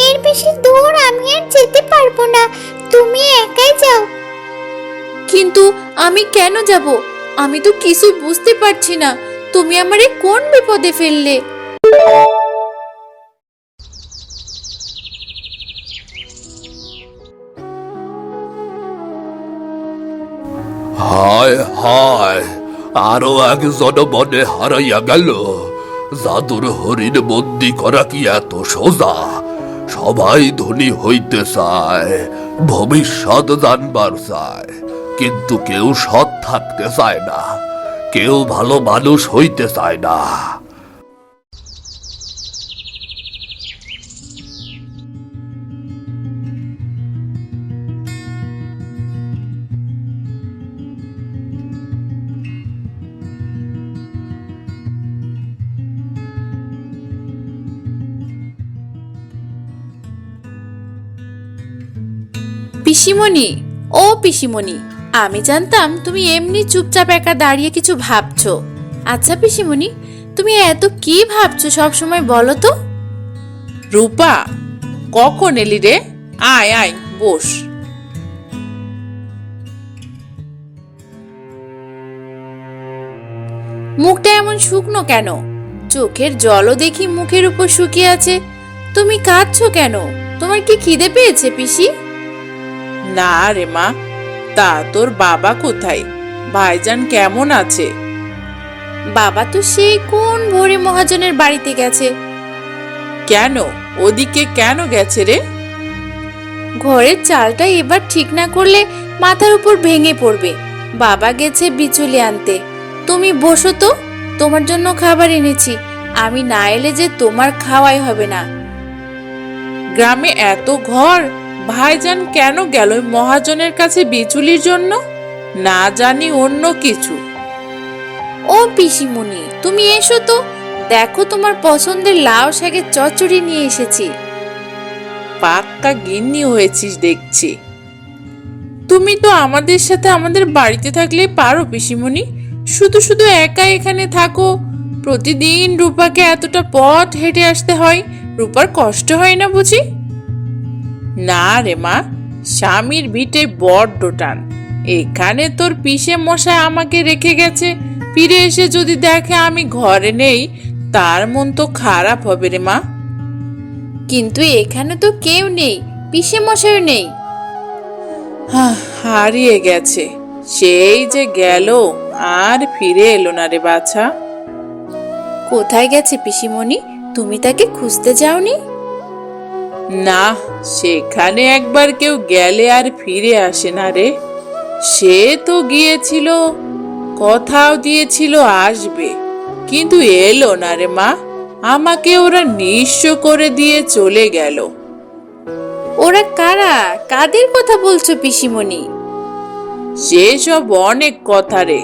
এর বেশি দূর আমি আর যেতে পারবো না, তুমি একাই যাও। কিন্তু আমি কেন যাব? আমি তো কিছুই বুঝতে পারছি না। তুমি আমারে কোন বিপদে ফেললে? হায় হায়, আরো একজন মনে হারাইয়া গেল। জাদুর হরিণ বন্দি করা কি এত সোজা? সবাই ধনী হইতে চায়, ভবিষ্যৎ জানবার চায়, কিন্তু কেউ সৎ থাকতে চায় না, কেউ ভালো মানুষ হইতে চায় না। পিসিমণি, ও পিসিমণি, আমি জানতাম তুমি এমনি চুপচাপ একা দাঁড়িয়ে কিছু ভাবছো। আচ্ছা পিসিমণি, তুমি এত কি ভাবছো সব সময় বলো তো? রূপা, কখন এলি রে? আয় আয়, বস। মুখটা এমন শুকনো কেন? চোখের জলও দেখি মুখের উপর শুকিয়ে আছে। তুমি কাঁদছো কেন? তোমার কি খিদে পেয়েছে পিসি? না রে মা, তা তোর বাবা কোথায়? ভাইজান কেমন আছে? বাবা তো সেই কোন ভোরে মহাজনের বাড়িতে গেছে। কেন? ওদিকে কেন গেছে রে? ঘরের চালটা এবার ঠিক না করলে মাথার উপর ভেঙে পড়বে। বাবা গেছে বিচুলি আনতে। তুমি বসো তো, তোমার জন্য খাবার এনেছি। আমি না এলে যে তোমার খাওয়াই হবে না। গ্রামে এত ঘর, ভাইজান কেন গেল ওই মহাজনের কাছে বিচুলির জন্য? না জানি অন্য কিছু। ও পিসিমণি, তুমি এসো তো, দেখো তোমার পছন্দের লাউ শাকের চচ্চড়ি নিয়ে এসেছি। পাক্কা গিন্নি হয়েছিস দেখছি। তুমি তো আমাদের সাথে আমাদের বাড়িতে থাকলেই পারো পিসিমণি, শুধু শুধু একা এখানে থাকো। প্রতিদিন রূপাকে এতটা পথ হেঁটে আসতে হয়, রূপার কষ্ট হয় না বুঝি? না রে মা, স্বামীর ভিটে বড্ড টান। এখানে তোর পিসে মশাই আমাকে রেখে গেছে, ফিরে এসে যদি দেখে আমি ঘরে নেই, তার মন তো খারাপ হবে রে মা। কিন্তু এখানে তো কেউ নেই, পিসে মশাইও নেই। হারিয়ে গেছে, সেই যে গেল, আর ফিরে এলো না রে বাছা। কোথায় গেছে পিসিমণি? তুমি তাকে খুঁজতে যাওনি? না, সেখানে একবার কেউ গেলে আর ফিরে আসে না রে। সে তো গিয়েছিল, কথাও দিয়েছিল আসবে, কিন্তু এলো না রে মা। আমাকে ওরা নিঃস্ব করে দিয়ে চলে গেল। ওরা কারা? কাদের কথা বলছো পিসিমণি? সেসব অনেক কথা রে,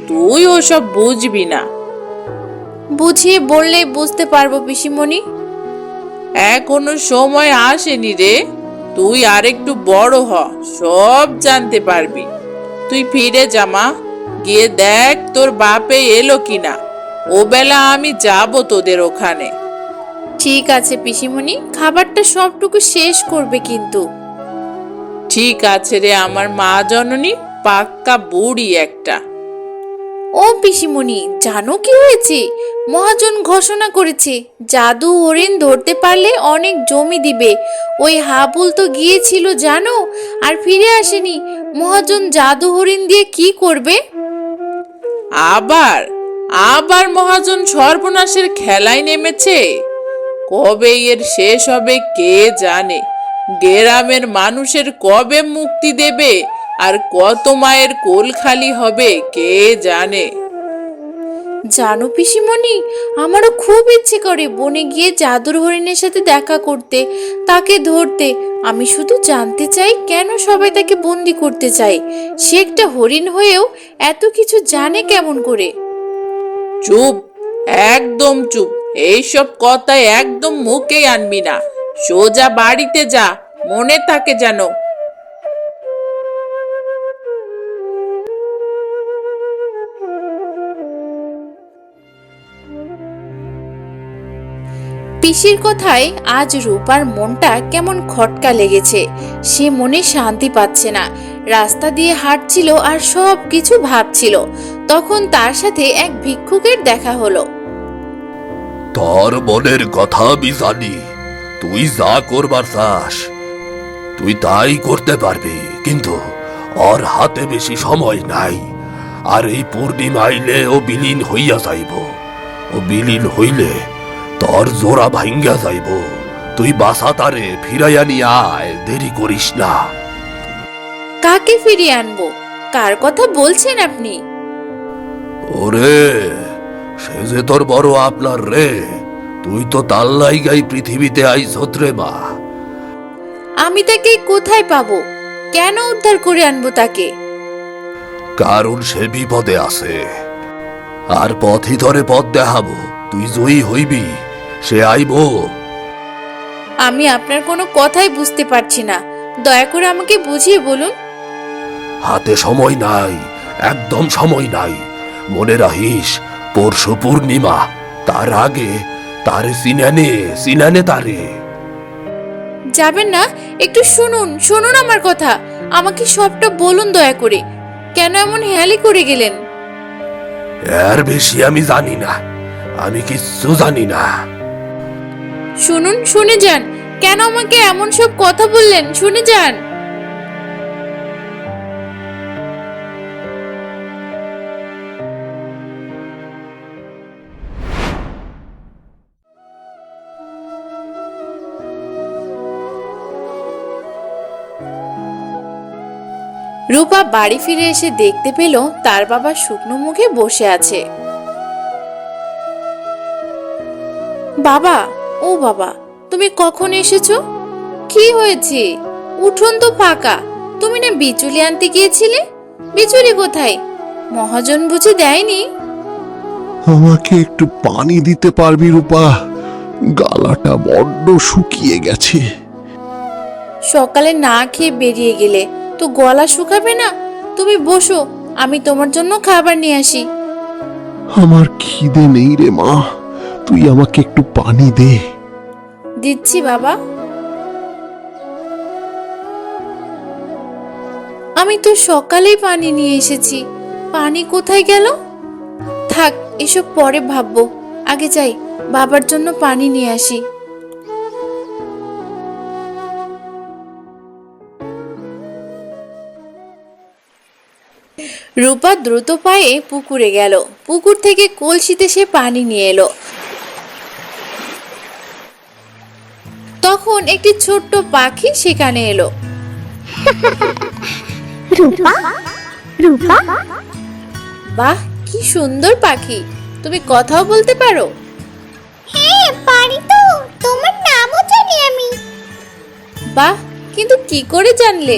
তুই ওসব বুঝবি না। বুঝিয়ে বললে বুঝতে পারবো পিসিমণি। এখনো সময় আসেনি রে, তুই আরেকটু বড় হ, সব জানতে পারবি। তুই ফিরে যা মা, গিয়ে দেখ তোর বাপে এলো কিনা। ও বেলা আমি যাব তোদের ওখানে। ঠিক আছে পিসিমণি, খাবারটা সবটুকু শেষ করবে কিন্তু। ঠিক আছে রে আমার মা জননী, পাক্কা বুড়ি একটা। ও পিসিমণি, জানো কি হয়েছে? মহাজন ঘোষণা করেছে জাদু হরিণ ধরতে পারলে অনেক জমি দিবে। ওই হাবুল তো গিয়েছিল জানো, আর ফিরে আসেনি। মহাজন জাদু হরিণ দিয়ে কি করবে? আবার আবার মহাজন সর্বনাশের খেলায় নেমেছে। কবে এর শেষ হবে কে জানে। গ্রামের মানুষের কবে মুক্তি দেবে, আর কত মায়ের কোল খালি হবে কে জানে। জানো পিসিমণি, আমারও খুব ইচ্ছে করে বনে গিয়ে জাদুর হরিণের সাথে দেখা করতে, তাকে ধরতে। আমি শুধু জানতে চাই কেন সবাই তাকে বন্দি করতে চায়। সে একটা হরিণ হয়েও এত কিছু জানে কেমন করে? চুপ, একদম চুপ। এইসব কথা একদম মুখেই আনবি না। সোজা বাড়িতে যা, মনে থাকে যেন। পিসির কথায় আজ রূপার মনটা কেমন খটকা লেগেছে। সে মনে শান্তি পাচ্ছে না। রাস্তা দিয়ে হাঁটছিল আর সব কিছু ভাবছিল। তখন তার সাথে এক ভিক্ষুকের দেখা হলো। তোর মনের কথা আমি জানি। তুই যা করবার চাস তুই তাই করতে পারবি, কিন্তু ওর হাতে বেশি সময় নাই। আর এই পূর্ণিমা আইলে ও বিলীন হইয়া যাইব। ও বিলীন হইলে তোর জোড়া ভাঙ্গা যাইব। তুই বাসা তারে ফিরাইয়া নিয়ে আয়, দেরি করিস না। কাকে ফিরিয়ে আনবো? কার কথা বলছেন আপনি? ওরে, সে যে তোর বড় আপনার রে। তুই তো তার লাইগাই পৃথিবীতে আইছত রে মা। আমি তাকে কোথায় পাবো? কেন উদ্ধার করে আনবো তাকে? কারণ সে বিপদে আছে, আর পথই ধরে পথ দেখাবো। তুই জয়ী হইবি, সে আইব। আমি আপনার কোনো কথাই বুঝতে পারছি না। দয়া করে আমাকে বুঝিয়ে বলুন। হাতে সময় নাই, একদম সময় নাই। মনে রাখিস, পরশু পূর্ণিমা। তার আগে তারে সিনানে তারে। যাবেন না? একটু শুনুন, শুনুন আমার কথা। আমাকে সবটা বলুন দয়া করে। কেন এমন হেয়ালি করে গেলেন? এর বেশি আমি জানি না। আমি কিচ্ছু জানি না। শুনুন, শুনে যান। কেন আমাকে এমন সব কথা বললেন? শুনে যান। রূপা বাড়ি ফিরে এসে দেখতে পেল তার বাবা শুকনো মুখে বসে আছে। বাবা, ও বাবা, তুমি কখন এসেছো? কি হয়েছে? উঠোন তো ফাঁকা। তুমি না বিচুলি আনতে গিয়েছিলে? বিচুলি কোথায়? মহাজন বুঝি দেয়নি? আমাকে একটু পানি দিতে পারবি রূপা? গালাটা বড্ড শুকিয়ে গেছে। সকালে না খেয়ে বেরিয়ে গেলে তো গলা শুকাবে না? তুমি বসো, আমি তোমার জন্য খাবার নিয়ে আসি। আমার খিদে নেই রে মা, তুই আমাকে একটু পানি দে। দিচ্ছি বাবা। আমি তো সকালেই পানি নিয়ে এসেছি। পানি কোথায় গেল? থাক, এসব পরে ভাববো। আগে যাই, বাবার জন্য পানি নিয়ে আসি। রূপা দ্রুত পায়ে পুকুরে গেল। পুকুর থেকে কলসিতে সে পানি নিয়ে এলো। তখন একটি ছোট্ট পাখি সেখানে এলো। রূপা, রূপা, বাহ, কি সুন্দর পাখি! তুমি কথাও বলতে পারো? হ্যাঁ পারি তো। তোমার নামও জানি আমি। বাহ, কিন্তু কি করে জানলে?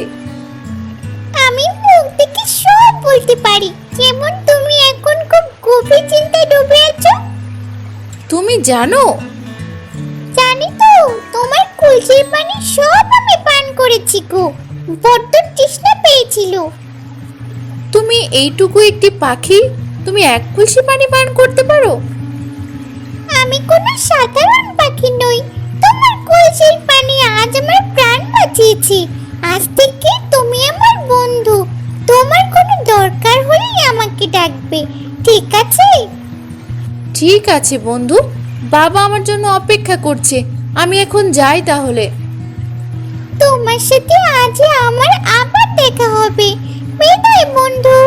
আমি মুখ দেখে সব বলতে পারি। যেমন তুমি এখন খুব গভীর চিন্তায় ডুবে আছো। তুমি জানো? জানি তো, তোমার কলসির পানি সব আমি পান করেছি গো। বড্ড তৃষ্ণা পেয়েছিল। তুমি এইটুকু একটি পাখি, তুমি এক কলসি পানি পান করতে পারো? আমি কোনো সাধারণ পাখি নই। তোমার কলসির পানি আজ আমার প্রাণ বাঁচিয়েছে। আজ থেকে তুমি আমার বন্ধু। তোমার কোনো দরকার হলেই আমাকে ডাকবে, ঠিক আছে? ঠিক আছে বন্ধু, বাবা আমার জন্য অপেক্ষা করছে। আমি এখন যাই তাহলে। তোমার সাথে আজ আমার আবার দেখা হবে। বিদায় বন্ধু।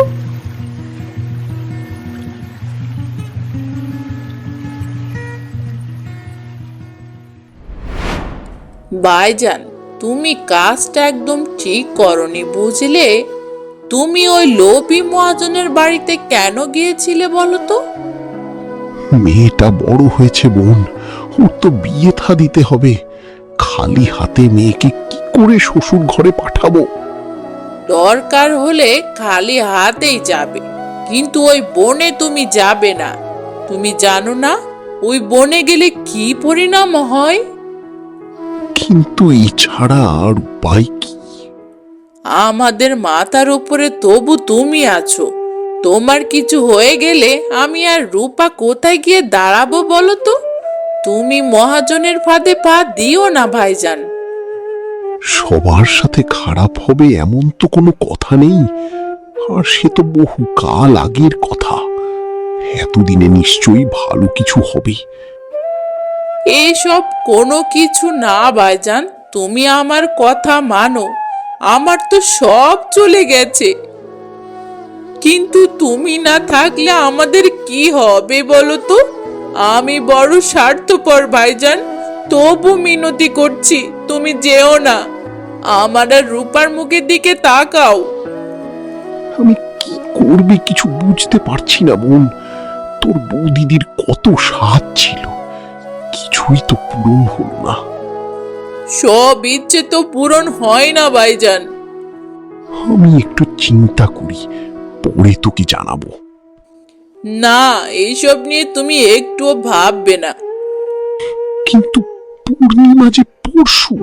ভাইজান, তুমি কাজটা একদম ঠিক করনি, বুঝলে? তুমি ওই লোভী মহাজনের বাড়িতে কেন গিয়েছিলে বলো তো? মেয়েটা বড় হয়েছে বোন, ওর তো বিয়ে থা দিতে হবে। খালি হাতে মেয়েকে কি করে শ্বশুর ঘরে পাঠাবো? দরকার হলে খালি হাতেই যাবে, কিন্তু ওই বনে তুমি যাবে না। তুমি জানো না ওই বনে গেলে কি পরিণাম হয়? কিন্তু এই ছাড়া আর উপায় কি? আমাদের মাথার উপরে তবু তুমি আছো। তোমার কিছু হয়ে গেলে আমি আর রূপা কোথায় গিয়ে দাঁড়াবো বলো তো? তুমি মহাজনের ফাঁদে পা দিও না ভাইজান। সবার সাথে খারাপ হবে এমন তো কোনো কথা নেই, আর সে তো বহু কাল আগের কথা। এতদিনে নিশ্চয়ই ভালো কিছু হবে। এসব কোনো কিছু না ভাইজান, তুমি আমার কথা মানো। আমার তো সব চলে গেছে, কিন্তু তুমি না থাকলে আমাদের কি হবে বলো তো? আমি বড় স্বার্থপর ভাইজান, তবু মিনতি করছি তুমি যেও না। আমার আর রূপার মুখের দিকে তাকাও। আমি কি করবে কিছু বুঝতে পারছি না বোন। তোর বৌদিদির কত স্বাদ ছিল, কিছুই তো পূরণ হলো না। সব ইচ্ছে তো পূরণ হয় না ভাইজান। আমি একটু চিন্তা করি, পরে তোকে জানাবো। না, এইসব নিয়ে তুমি একটুও ভাববে না। কিন্তু পূর্ণিমা যে পরশু।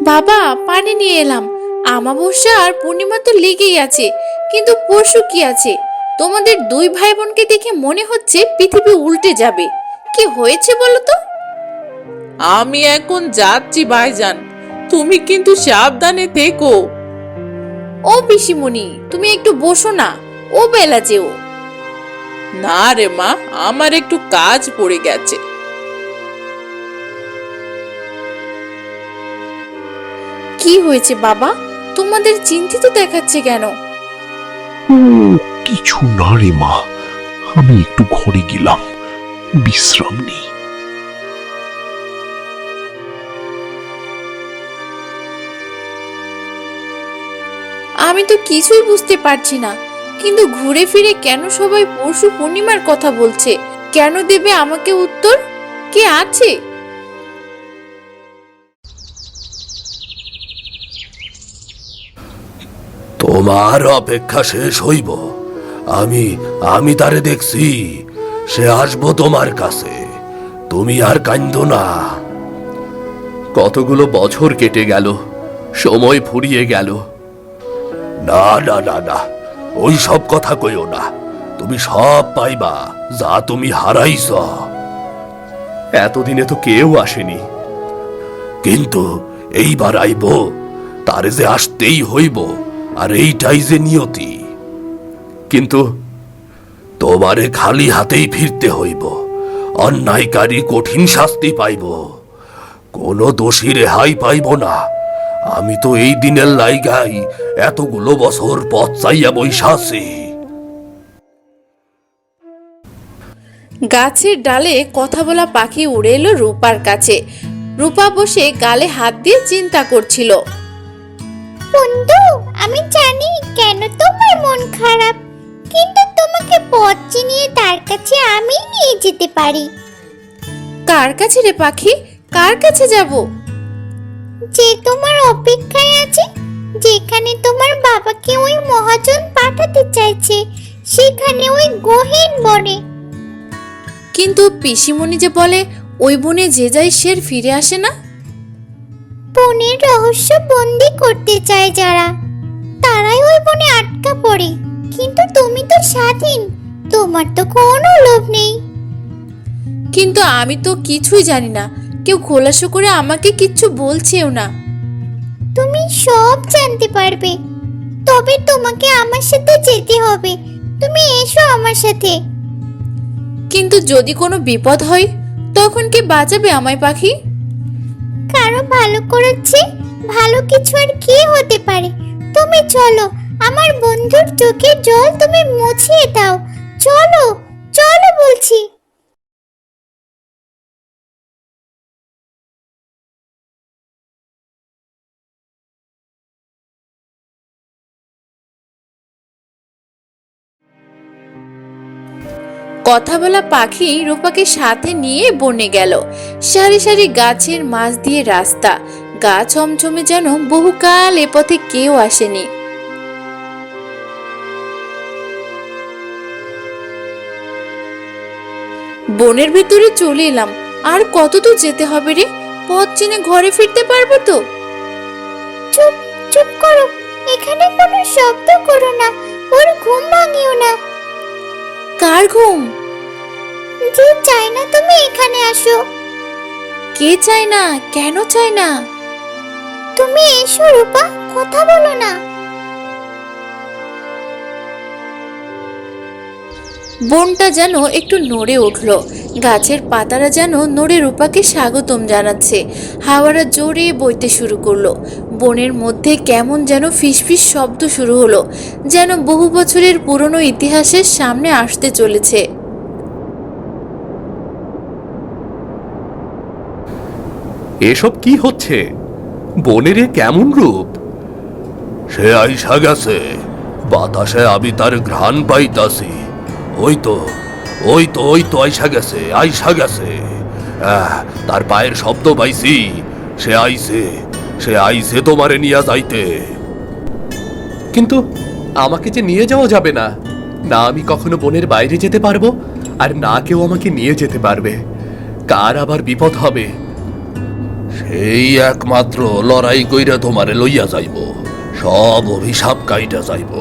বাবা, পানি নিয়ে এলাম। আমাবস্যা আর পূর্ণিমা তো লেগেই আছে, কিন্তু পরশু কি আছে? তোমাদের দুই ভাই বোনকে দেখে মনে হচ্ছে পৃথিবী উল্টে যাবে। কি হয়েছে বলো তো? আমি এখন যাচ্ছি ভাইজান, তুমি কিন্তু সাবধানে থেকো। ও পিসিমণি, তুমি একটু বসো না, ও বেলা যেও। না রে মা, আমার একটু কাজ পড়ে গেছে। কি হয়েছে বাবা? তোমাদের চিন্তিত দেখাচ্ছে কেন? ও কিছু না রে মা, আমি একটু ঘরে গেলাম, বিশ্রাম নেই। আমি তো কিছুই বুঝতে পারছি না, কিন্তু ঘুরে ফিরে কেন সবাই পরশু পূর্ণিমার কথা বলছে? কেন দেবে আমাকে উত্তর? কে আছে? তোমার অপেক্ষা শেষ হইব। আমি আমি তারে দেখছি, সে আসবো তোমার কাছে। তুমি আর কান্দো না। কতগুলো বছর কেটে গেল, সময় ফুরিয়ে গেল। না না না না, ওই সব কথা কইও না। তুমি সব পাইবা যা তুমি হারাইছ। এতদিনে তো কেউ আসেনি, কিন্তু এইবার আইব। তারে যে আসতেই হইব, আর এইটাই যে নিয়তি। কিন্তু তোমারে খালি হাতেই ফিরতে হইব। অন্যায়কারী কঠিন শাস্তি পাইব, কোনো দোষী রেহাই পাইব না। আমি তো এই দিনের লাইগাই এতগুলো বছর পথ চাইয়া বইসাছি। গাছের ডালে কথা বলা পাখি উড়ে এলো রূপার কাছে। রূপা বসে গালে হাত দিয়ে চিন্তা করছিল। বন্ধু, আমি জানি কেন তোমার মন খারাপ, কিন্তু তোমাকে পথ চিনিয়ে তার কাছে আমি নিয়ে যেতে পারি। কার কাছে রে পাখি? কার কাছে যাব? যে তোমার অপেক্ষায় আছে, যেখানে তোমার বাবাকে ওই মহাজন পাঠাতে চাইছে, সেখানে ওই গহীন বনে। কিন্তু পিসিমণি যে বলে ওই বনে যে যায় সে আর ফিরে আসে না। বনের রহস্য বন্দি করতে চায় যারা, তারাই ওই বনে আটকা পড়ে। কিন্তু তুমি তো স্বাধীন, তোমার তো কোনো লোভ নেই। কিন্তু আমি তো কিছুই জানি না, কেউ খোলাসা করে আমাকে কিচ্ছু বলছেও না। তুমি সব জানতে পারবে, তবে তোমাকে আমার সাথে যেতে হবে। তুমি এসো আমার সাথে। কিন্তু যদি কোনো বিপদ হয়, তখন কে বাঁচাবে আমায় পাখি? কারো ভালো করেছে, ভালো কিছু আর কি হতে পারে? তুমি চলো, আমার বন্ধুর চোখের জল তুমি মুছিয়ে দাও। চলো চলো বলছি। কথা বলা পাখি রূপাকে সাথে নিয়ে বনে গেল। সারি সারি গাছের মাঝ দিয়ে রাস্তা, গা ছমছমে যেন বহুকাল এ পথে কেউ আসেনি। বনের ভেতরে চলে এলাম। আর কত দূর যেতে হবে রে? পথ চিনে ঘরে ফিরতে পারবো তো? চুপ চুপ করো, এখানে কোনো শব্দ করো না, ওর ঘুম ভাঙিও না। কার ঘুম? যে চাই না তুমি এখানে আসো। কে চায় না? কেন চায় না? তুমি এসো রূপা, কথা বলো না। বনটা যেন একটু নড়ে উঠল, গাছের পাতারা যেন নড়ে রূপাকে স্বাগতম জানাচ্ছে। হাওয়ারা জোরে বইতে শুরু করলো। বনের মধ্যে কেমন যেন ফিসফিস শব্দ শুরু হলো, যেন বহু বছরের পুরনো ইতিহাসের সামনে আসতে চলেছে। এসব কি হচ্ছে? বনের এ কেমন রূপ? সে আইসা গেছে, বাতাসে আমি তার ঘ্রাণ পাইতাছি। ওই তো ওই তো ওই তো আইসা গেছে, আইসা গেছে। তার পায়ের শব্দ পাইছি। সে আইছে, সে আইছে তোমারে নিয়ে যাইতে। কিন্তু আমাকে যে নিয়ে যাওয়া যাবে না, না আমি কখনো বনের বাইরে যেতে পারবো, আর না কেউ আমাকে নিয়ে যেতে পারবে। কার আবার বিপদ হবে, সেই একমাত্র লড়াই কইরা তোমারে লইয়া যাইব। সব অভিশাপ কাইটা যাইব,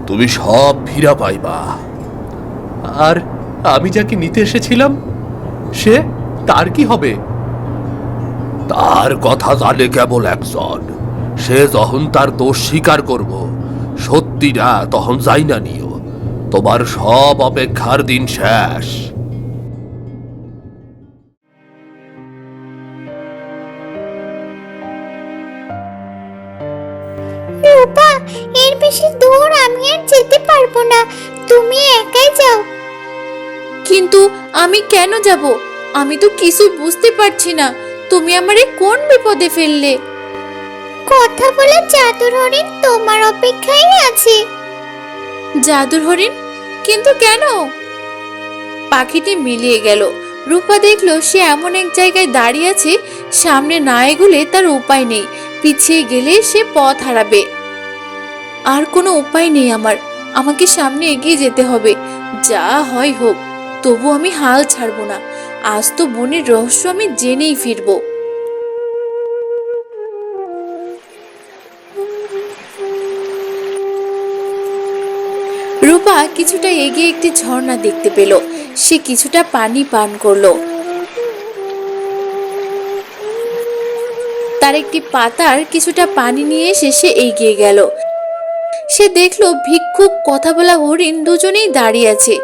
তুমি সব ফিরা পাইবা। আর আমি যাকে নিতে এসেছিলাম, সে, তার কি হবে? তার কথা জানে কেবল একজন। সে যখন তার দোষ স্বীকার করব, সত্যিটা তখন যাই না নিও। তোমার সব অপেক্ষার দিন শেষ। রূপা, এর বেশি দূর আমি আর যেতে পারবো না, তুমি একাই যাও। কিন্তু আমি কেন যাব? আমি তো কিছুই বুঝতে পারছি না। তুমি আমারে কোন বিপদে ফেললে? কথা বলে জাদুর হরিণ তোমার অপেক্ষায় আছে। জাদুর হরিণ? কিন্তু কেন? পাখিটি মিলিয়ে গেল। রূপা দেখলো সে এমন এক জায়গায় দাঁড়িয়ে আছে, সামনে না এগোলে তার উপায় নেই, পিছিয়ে গেলে সে পথ হারাবে। আর কোনো উপায় নেই আমার, আমাকে সামনে এগিয়ে যেতে হবে। যা হয় হোক, তবু আমি হাল ছাড়বো না। আজ তো বনের রহস্য আমি জেনেই ফিরবো। রূপা কিছুটা এগিয়ে একটি ঝর্ণা দেখতে পেল। সে কিছুটা পানি পান করলো। তার একটি পাতার কিছুটা পানি নিয়ে সে এগিয়ে গেল। সে দেখলো ভিক্ষুক, কথা বলা হরিণ দুজনেই দাঁড়িয়ে আছে।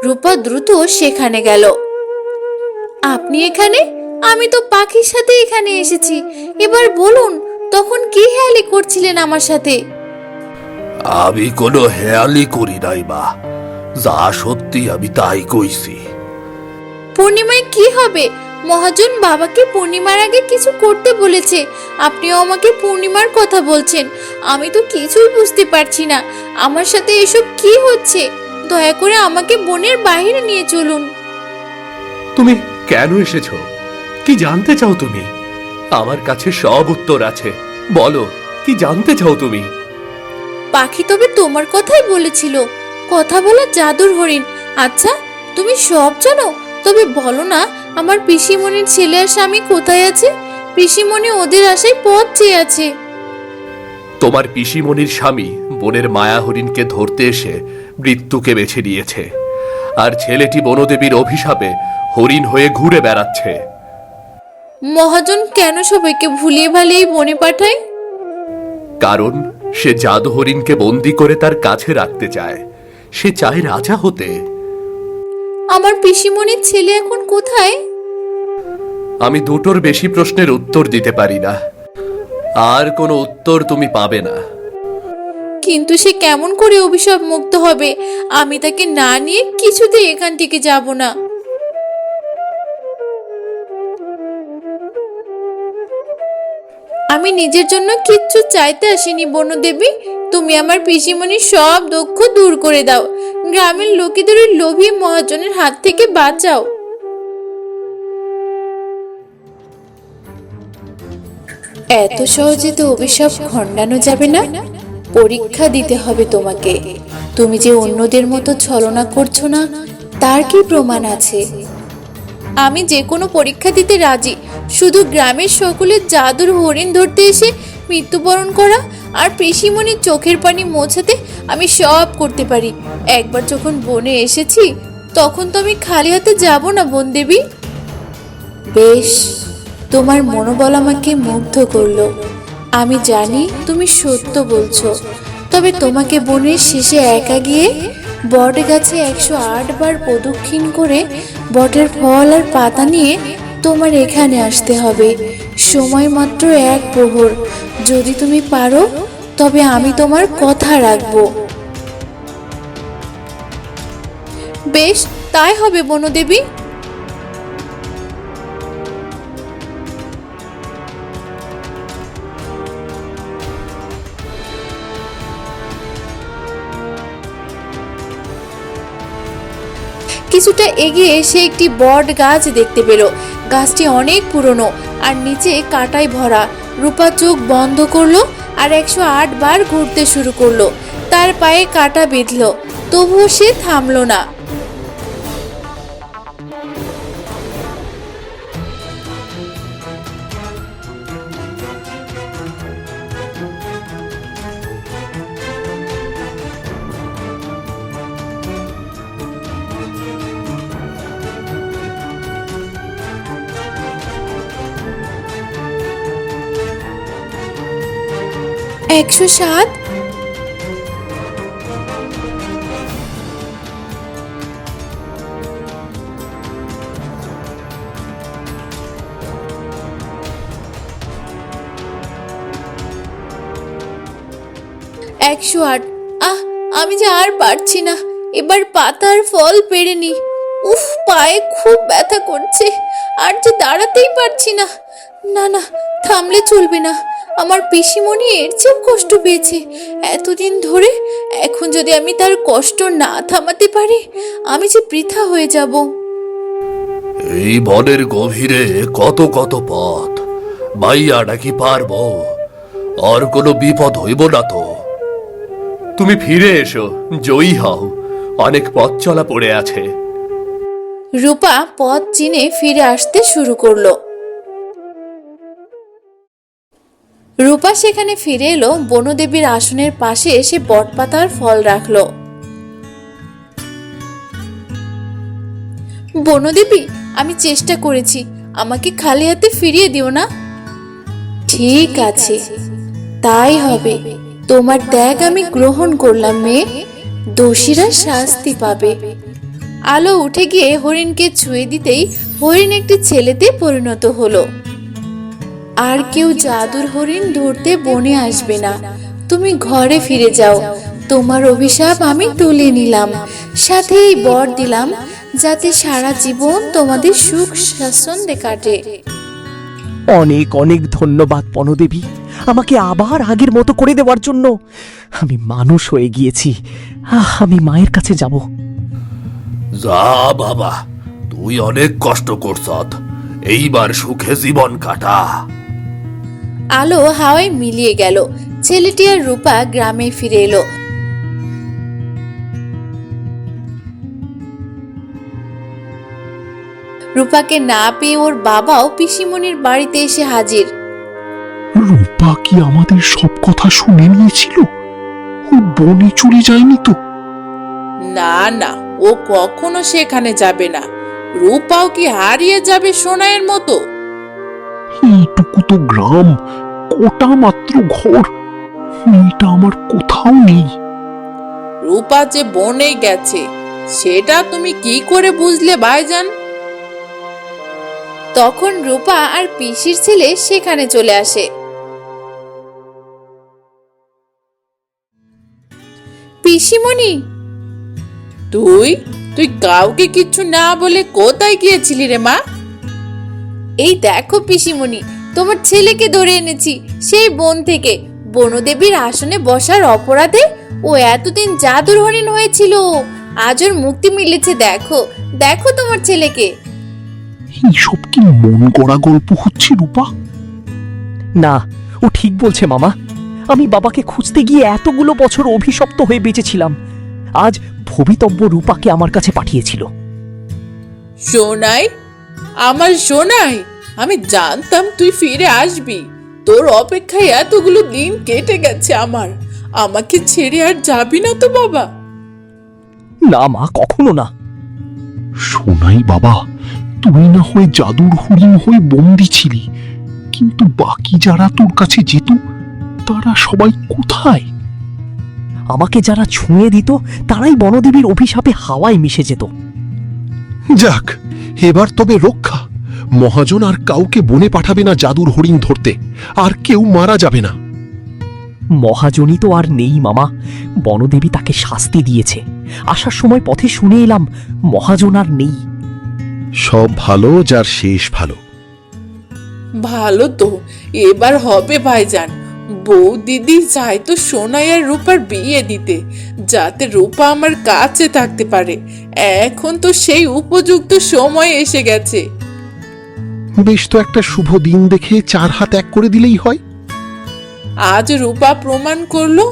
রূপা দ্রুত সেখানে গেল। আপনি এখানে? আমি তো পাখির সাথে এখানে এসেছি। এবার বলুন, তখন কি হেয়ালি করছিলেন আমার সাথে? আমি কোনো হেয়ালি করি নাই মা, যা সত্যি আমি তাই কইছি। পূর্ণিমায় কি হবে? মহাজন বাবাকে পূর্ণিমার আগে কিছু করতে বলেছে। আপনিও আমাকে পূর্ণিমার কথা বলছেন। আমি তো কিছুই বুঝতে পারছি না। আমার সাথে এসব কি হচ্ছে? দয়া করে আমাকে বনের বাইরে নিয়ে চলুন। তুমি কেন এসেছো? কি জানতে চাও তুমি? আমার কাছে সব উত্তর আছে, বলো কি জানতে চাও তুমি? পাখি তবে তোমার কথাই বলেছিল, কথা বলা জাদুর হরিণ। আচ্ছা, তুমি সব জানো? তবে বলো না, আমার পিসিমণির ছেলে আর স্বামী কোথায় আছে? পিসিমণি ওদের আশায় পথ চেয়ে আছে। তোমার পিসিমণির স্বামী বনের মায়া হরিণকে ধরতে এসে মৃত্যুকে বেছে নিয়েছে, আর ছেলেটি বনদেবীর অভিশাপে হরিণ হয়ে ঘুরে বেড়াচ্ছে। মহাজন কেন সবাইকে ভুলিয়ে ভালিয়ে বনে পাঠায়? কারণ সে জাদু হরিণকে বন্দি করে তার কাছে রাখতে চায়। সে চায় রাজা হতে। আমার পিসিমণির ছেলে এখন কোথায়? আমি দুটোর বেশি প্রশ্নের উত্তর দিতে পারি না, আর কোনো উত্তর তুমি পাবে না। কিন্তু সে কেমন করে অভিশাপ মুক্ত হবে? আমি তাকে না নিয়ে কিছুতেই এখান থেকে যাব না। আমি নিজের জন্য কিচ্ছু চাইতে আসিনি বনদেবী। তুমি আমার পিসিমণির সব দুঃখ দূর করে দাও। গ্রামের লোকেদের ওই লোভী মহাজনের হাত থেকে বাঁচাও। এত সহজে তো অভিশাপ খণ্ডানো যাবে না। পরীক্ষা দিতে হবে তোমাকে। তুমি যে অন্যদের মতো ছলনা করছো না, তার কি প্রমাণ আছে? আমি যে কোনো পরীক্ষা দিতে রাজি, শুধু গ্রামের সকলের জাদুর হরিণ ধরতে এসে মৃত্যুবরণ করা আর পিসিমণির চোখের পানি মোছাতে আমি সব করতে পারি। একবার যখন বনে এসেছি তখন তো আমি খালি হাতে যাব না বনদেবী। বেশ, তোমার মনোবল আমাকে মুগ্ধ করলো। আমি জানি তুমি সত্য বলছো, তবে তোমাকে বনের শেষে একা গিয়ে বট গাছে 108 বার প্রদক্ষিণ করে বটের ফল আর পাতা নিয়ে তোমার এখানে আসতে হবে। সময় মাত্র 1 প্রহর। যদি তুমি পারো তবে আমি তোমার কথা রাখবো। বেশ, তাই হবে বনদেবী। কিছুটা এগিয়ে সে একটি বট গাছ দেখতে পেল। গাছটি অনেক পুরনো আর নিচে কাঁটায় ভরা। রূপা চোখ বন্ধ করলো আর 108 বার ঘুরতে শুরু করলো। তার পায়ে কাঁটা বিঁধল, তবুও সে থামলো না। একশো 7। আমি যে আর পারছি না। এবার পাতার ফল পেরে নি। উফ, পায়ে খুব ব্যথা করছে, আর যে দাঁড়াতেই পারছি না। না না, থামলে চলবে না। আমার পিসিমণি এর চেয়েও কষ্ট পেয়েছে এতদিন ধরে। এখন যদি আমি তার কষ্ট না থামাতে পারি, আমি যে বৃথা হয়ে যাব। এই বনের গভীরে কত কত পথ, মাইয়াটা কি পারবো? আর কোনো বিপদ হইব না তো? তুমি ফিরে এসো, জয়ী হও। অনেক পথ চলা পড়ে আছে। রূপা পথ চিনে ফিরে আসতে শুরু করলো। রূপা সেখানে ফিরে এলো। বনদেবীর আসনের পাশে এসে বটপাতার ফল রাখলো। বনদেবী, আমি চেষ্টা করেছি, আমাকে খালি হাতে ফিরিয়ে দিও না। ঠিক আছে, তাই হবে। তোমার ত্যাগ আমি গ্রহণ করলাম মেয়ে। দোষীরা শাস্তি পাবে। আলো উঠে গিয়ে হরিণকে ছুঁয়ে দিতেই হরিণ একটি ছেলেতে পরিণত হলো। আর কেউ জাদুর হরিণ ধরতে বনে আসবে না। তুমি ঘরে ফিরে যাও। তোমার অভিশাপ আমি তুলে নিলাম, সাথে এই বর দিলাম যাতে সারা জীবন তোমাদের সুখ স্বাচ্ছন্দ্যে কাটে। অনেক অনেক ধন্যবাদ বনদেবী, আমাকে আবার আগের মতো করে দেওয়ার জন্য। আমি মানুষ হয়ে গিয়েছি। আমি মায়ের কাছে যাব। যা বাবা, তুই অনেক কষ্ট করছত, এইবার সুখে জীবন কাটা। আলো হাওয়ায় মিলিয়ে গেল। ছেলেটি আর রূপা গ্রামে ফিরে এলো। রূপাকে না পেয়ে ওর বাবাও পিসিমণির বাড়িতে এসে হাজির। রূপা কি আমাদের সব কথা শুনে নিয়েছিল? ও বনে চলে যায়নি তো? না না, ও কখনো সেখানে যাবে না। রূপাও কি হারিয়ে যাবে সোনাইয়ের মতো? এইটুকু তো গ্রাম, কোটা মাত্র ঘর, মেয়েটা আমার কোথাও নেই। রূপা যে বনে গেছে সেটা তুমি কি করে বুঝলে ভাইজান? তখন রূপা আর পিসির ছেলে সেখানে চলে আসে। পিসিমণি, তুই তুই কাউকে কিচ্ছু না বলে কোথায় গিয়েছিলি রে মা? এই দেখো পিসিমণি, তোমার ছেলেকে ধরে এনেছি সেই বন থেকে। বনদেবীর আসনে বসার অপরাধে ও এতদিন জাদুর হরিণ হয়েছিল। আজ ওর মুক্তি মিলেছে। দেখো দেখো তোমার ছেলেকে। এইসব কি মন গড়া গল্প হচ্ছে রূপা? না, ও ঠিক বলছে মামা। আমি বাবাকে খুঁজতে গিয়ে এতগুলো বছর অভিশপ্ত হয়ে বেঁচেছিলাম। আজ ভবিতব্য রূপাকে আমার কাছে পাঠিয়েছিল। সোনাই, আমার সোনাই, আমি জানতাম তুই ফিরে আসবি। তোর অপেক্ষায় এতগুলো দিন কেটে গেছে আমার। আমাকে ছেড়ে আর যাবি না তো বাবা? না মা, কখনো না। সোনাই বাবা, তুই না হয় জাদুর হরিণ হয়ে বন্দি ছিলি, কিন্তু বাকি যারা তোর কাছে যেত তারা সবাই কোথায়? আমাকে যারা ছুঁয়ে দিত তারাই বনদেবীর অভিশাপে হাওয়ায় মিশে যেত। যাক, এবার তবে রক্ষা। মহাজন আর কাউকে বনে পাঠাবে না জাদুর হরিণ ধরতে, আর কেউ মারা যাবে না। মহাজনী তো আর নেই মামা, বনদেবী তাকে শাস্তি দিয়েছে। আসার সময় পথে শুনে এলাম মহাজন আর নেই। সব ভালো যার শেষ ভালো। ভালো তো, এবার হবে ভাইজান। বউ দিদি চায় তো সোনাই আর রূপার বিয়ে দিতে, যাতে রূপা আমার কাছে থাকতে পারে। এখন তো সেই উপযুক্ত সময় এসে গেছে। বেশ, তো একটা শুভ দিন দেখে 4 হাত এক করে দিলেই হয়। আজ রূপা প্রমাণ করলো,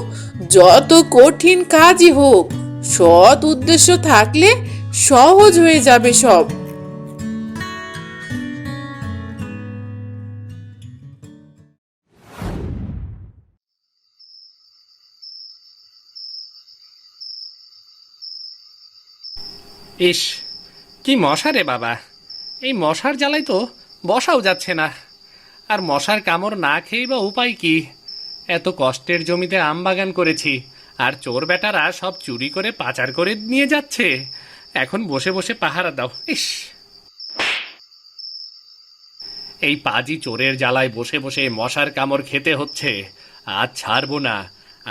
যত কঠিন কাজই হোক, সৎ উদ্দেশ্য থাকলে সহজ হয়ে যাবে সব। ইস, কি মশা রে বাবা! এই মশার জ্বালায় তো বসাও যাচ্ছে না। আর মশার কামড় না খেয়ে বা উপায় কি? এত কষ্টের জমিতে আম বাগান করেছি, আর চোর বেটারা সব চুরি করে পাচার করে নিয়ে যাচ্ছে। এখন বসে বসে পাহারা দাও। ইস, এই পাজি চোরের জ্বালায় বসে বসে মশার কামড় খেতে হচ্ছে। আজ ছাড়বো না,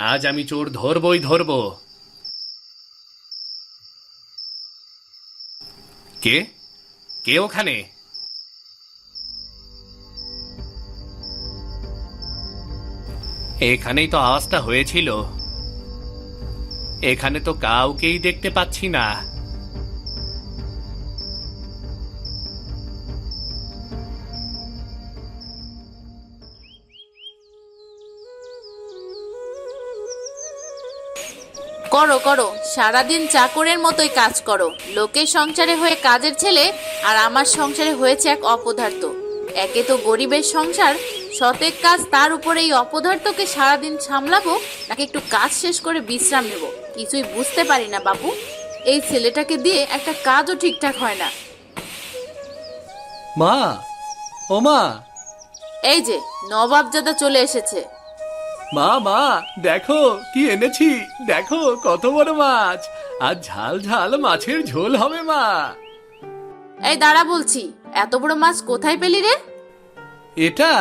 আজ আমি চোর ধরবই ধরবো। কে কে ওখানে? এখানেই তো আওয়াজটা হয়েছিল। এখানে তো কাউকেই দেখতে পাচ্ছি না। করো করো, সারাদিন চাকরের মতোই কাজ করো। লোকের সংসারে হয়ে কাজের ছেলে, আর আমার সংসারে হয়েছে এক অপদার্থ। একে তো গরিবের সংসার, শতেক কাজ, তার উপরে এই অপদার্থকে সারাদিন সামলাবো, নাকি একটু কাজ শেষ করে বিশ্রাম নেব, কিছুই বুঝতে পারি না বাপু। এই ছেলেটাকে দিয়ে একটা কাজও ঠিকঠাক হয় না। মা, ও মা! এই যে নবাবজাদা চলে এসেছে। মা মা, দেখো কি এনেছি, দেখো কত বড় মাছ। আজ ঝাল ঝাল মাছের ঝোল হবে মা। এই দাঁড়া বলছি, এত বড় মাছ কোথায় পেলি রে? এটা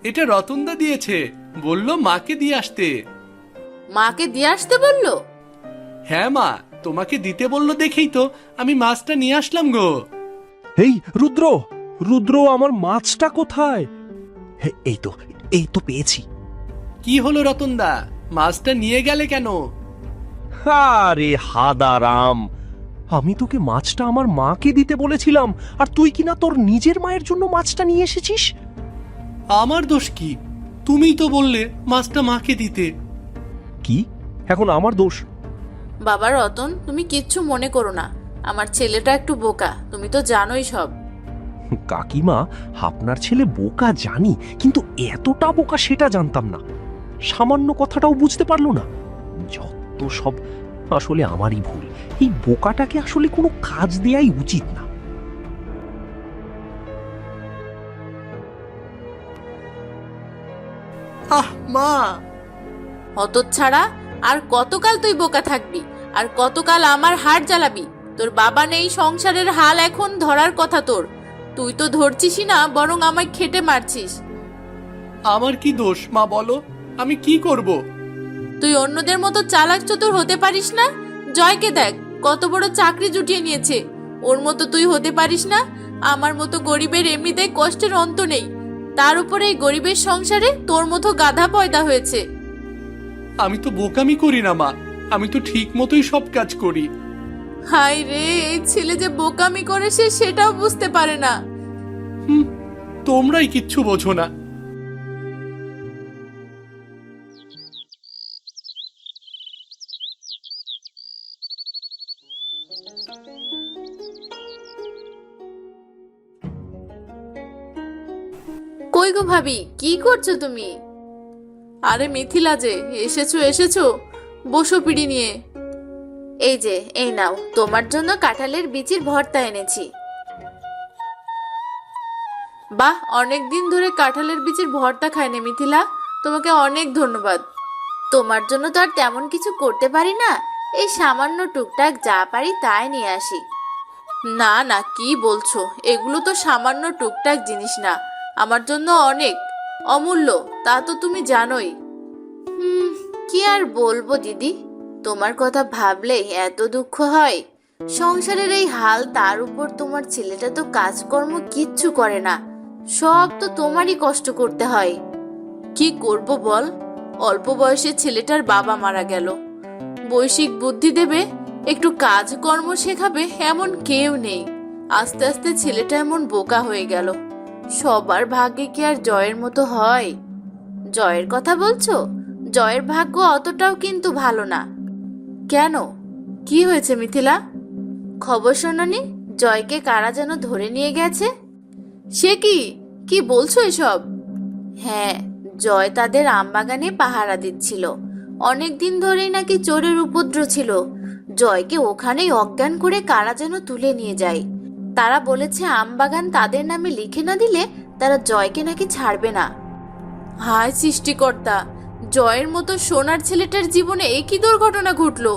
এটা রতনদা দিয়েছে, বলল মাকে দিয়ে আসতে। মাকে দিয়ে আসতে বললো? হ্যাঁ মা, তোমাকে দিতে বললো দেখেই তো আমি মাছটা নিয়ে আসলাম গো। এই রুদ্র, রুদ্র, আমার মাছটা কোথায়? এই তো পেয়েছি। কি হলো রতনদা, মাছটা নিয়ে গেলে কেন? আরে হাদারাম, আমি তোকে মাছটা আমার মাকে দিতে বলেছিলাম, আর তুই কিনা তোর নিজের মায়ের জন্য মাছটা নিয়ে এসেছিস। আমার দোষ কি? তুমিই তো বললে মাছটা মাকে দিতে। কি এখন আমার দোষ? বাবা রতন, তুমি কিচ্ছু মনে করো না, আমার ছেলেটা একটু বোকা, তুমি তো জানোই সব। কাকিমা, আপনার ছেলে বোকা জানি, কিন্তু এতটা বোকা সেটা জানতাম না। সামান্য কথাটাও বুঝতে পারলো না। যত সব আসলে আমারই ভুল। এই বোকাটাকে আসলে কোনো কাজ দেয়াই উচিত না। আহ মা! হতচ্ছাড়া, আর কতকাল তুই বোকা থাকবি? আর কতকাল আমার হাড় জ্বালাবি? তোর বাবা নেই, সংসারের হাল এখন ধরার কথা তোর। তুই তো ধরছিসই না, বরং আমায় খেটে মারছিস। আমার কি দোষ মা, বলো, আমি কি করব? তুই অন্যদের মতো চালাক চতুর হতে পারিস না? জয়কে দেখ, কত বড় চাকরি জুটিয়ে নিয়েছে। ওর মতো তুই হতে পারিস না? আমার মতো গরিবের এমনিতেই কষ্টের অন্ত নেই, তার উপরে এই গরিবের সংসারে তোর মতো গাধা পয়দা হয়েছে। আমি তো বোকামি করি না মা, আমি তো ঠিক মতোই সব কাজ করি। হায় রে, এই ছেলে যে বোকামি করে সে সেটাও বুঝতে পারে না। তোমরাই কিচ্ছু বোঝো না। কই গো ভাবি, কি করছো তুমি? আরে মিথিলা যে, এসেছো এসেছো, বসো পিড়ি নিয়ে। এই যে, এই নাও, তোমার জন্য কাঁঠালের বিচির ভর্তা এনেছি। বাহ, অনেকদিন ধরে কাঁঠালের বিচির ভর্তা খাইনি মিথিলা, তোমাকে অনেক ধন্যবাদ। তোমার জন্য তো আর তেমন কিছু করতে পারি না, এই সামান্য টুকটাক যা পারি তাই নিয়ে আসি। না না, কি বলছো, এগুলো তো সামান্য টুকটাক জিনিস না, আমার জন্য অনেক অমূল্য, তা তো তুমি জানোই। কি আর বলবো দিদি, তোমার কথা ভাবলেই এত দুঃখ হয়। সংসারের এই হাল, তার উপর তোমার ছেলেটা তো কাজকর্ম কিচ্ছু করে না, সব তো তোমারই কষ্ট করতে হয়। কি করব বল, অল্প বয়সে ছেলেটার বাবা মারা গেল, বৈশিক বুদ্ধি দেবে, একটু কাজকর্ম শেখাবে এমন কেউ নেই। আস্তে আস্তে ছেলেটা এমন বোকা হয়ে গেল। সবার ভাগ্যে কি আর জয়ের মতো হয়? জয়ের কথা বলছো? জয়ের ভাগ্য অতটাও কিন্তু ভালো না। কেন, কি হয়েছে মিথিলা? খবর শোনোনি, জয়কে কারা যেন ধরে নিয়ে গেছে? সে কি, কি বলছো এসব? হ্যাঁ, জয় তাদের আমবাগানে পাহারা দিচ্ছিল, অনেকদিন ধরেই নাকি চোরের উপদ্রব ছিল। জয়কে ওখানেই অজ্ঞান করে কারা যেন তুলে নিয়ে যায়। তারা বলেছে আমবাগান তাদের নামে লিখে না দিলে তারা জয়কে নাকি ছাড়বে না। হায় সৃষ্টিকর্তা, জয়ের মতো সোনার ছেলেটার জীবনে একই দুর্ঘটনা ঘটলো।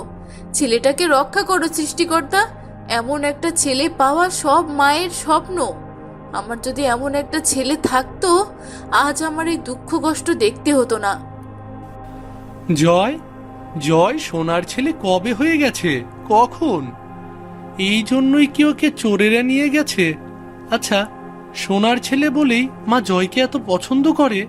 ছেলেটাকে রক্ষা করো সৃষ্টিকর্তা, এমন একটা ছেলে পাওয়া সব মায়ের স্বপ্ন। আমার যদি এমন একটা ছেলে থাকতো, আজ আমার এই দুঃখ কষ্ট দেখতে হতো না। জয়, জয় সোনার ছেলে কবে হয়ে গেছে, কখন? এই জন্যই কি ওকে চোরেরা নিয়ে গেছে? আচ্ছা, সোনার ছেলে বলেই মা জয়কে এত পছন্দ করে?